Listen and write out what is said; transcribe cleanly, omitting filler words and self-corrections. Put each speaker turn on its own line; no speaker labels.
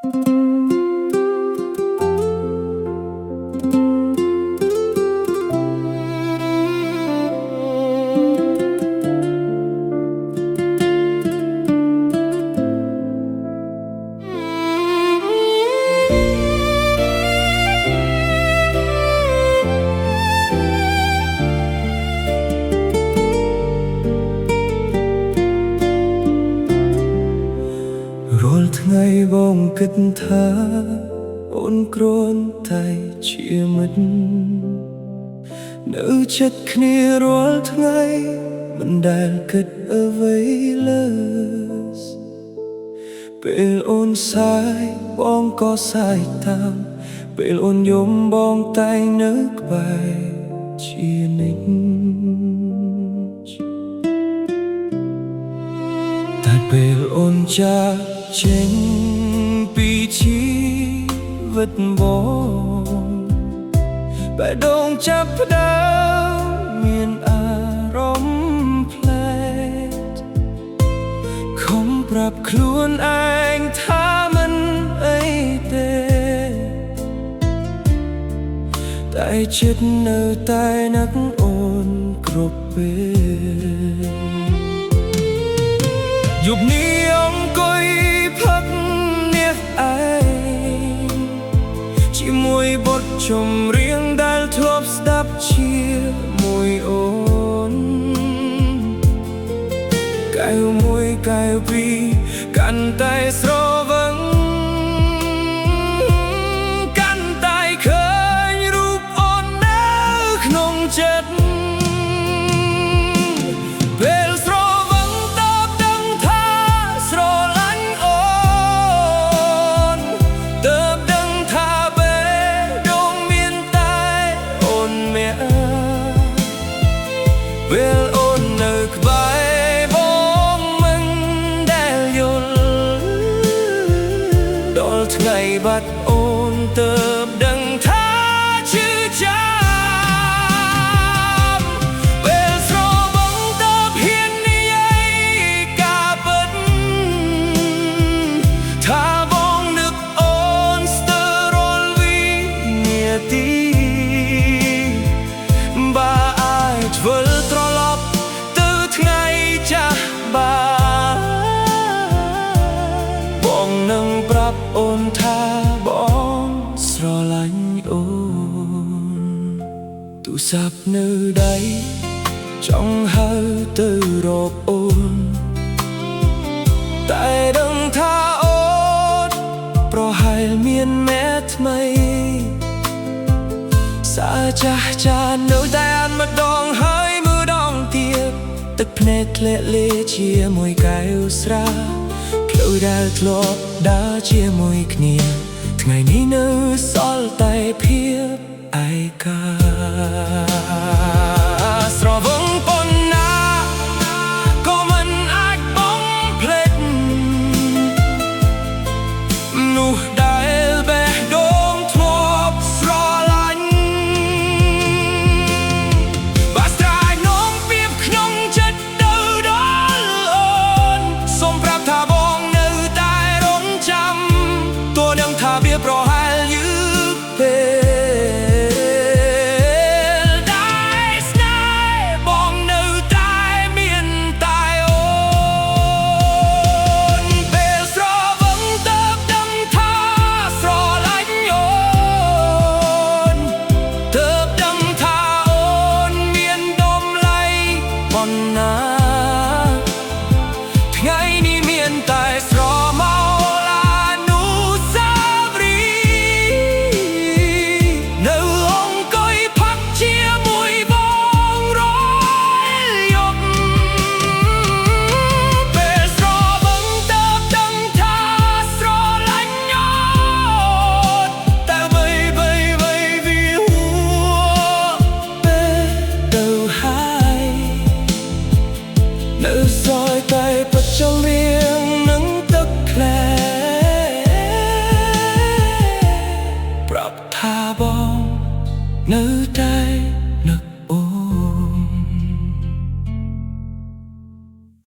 រាល់ថ្ងៃបងគិតថាអូនគ្រាន់តែជាមិត្តនៅជិតគ្នារាល់ថ្ងៃមិនដែលគិតអ្វីលើសពេលអូនសាយបងក៏សាយតាមពេលអូនយំបងតែងនៅក្បែរជានិច្ចតែពេលអូនចាកចេញពីជីវិតបងបែរដូងចាប់ផ្ដើមមានអារម្មណ៍ប្លែកខំប្រាប់ខ្លួនឯងថាមិនអីទេតែចិត្តនៅតែនឹកអូនគ្រប់ពេលយប់នេះអង្គុយផឹកនេះឯងជាមួយបទចម្រៀងដែលធ្លាប់ស្ដាប់ជាមួយអូនកែវមួយកែវពីរកាន់តែស្រវឹងកាន់តែឃើញរូបអូននៅក្នុងចិត្តពេលអូននៅក្បែរបងមិនដែលយល់ដល់ថ្ងៃបាត់អូនទើបដឹងថាឈឺចាប់ពេលស្រវឹងទើបហ៊ាននិយាយការពិតថាបងនឹកអូនស្ទើររាល់វិនាទីបើអាចធ្វើបងនឹងប្រាប់អូនថាបងស្រឡាញ់អូនទូរស័ព្ទនៅដៃចង់ហៅទៅរកអូនតែដឹងថាអូនប្រហែលមានមេថ្មីសារចាស់ចាននៅតែអានម្ដងហើយម្ដងទៀតទឹកភ្នែកធ្លាក់លេជាមួយកែវស្រាផ្លូវដែលធ្លាប់ដើរជាមួយគ្នាថ្ងៃនេះនៅសល់តែភាពឯកាស្រវឹងប៉ុណ្ណាក៏មិនអាចបំភ្លេចនោះដែលបេះដូងធ្លាប់ស្រឡាញ់បាស្ត្រាយនោមពីបក្នុងចិត្តទៅដល់អូនសូមប្រាប់ថាបងនៅតែរងចាំទោះដឹងថាវាប្រហែលយឺតពេលដែលស្នេហ៍បងនៅតែមានតែអូនពេលស្រវឹងទើបដឹងថាស្រឡាញ់អូនទើបដឹងថាអូនមានតម្លៃប៉ុណ្ណាថ្ងៃនេះមានតែស្រ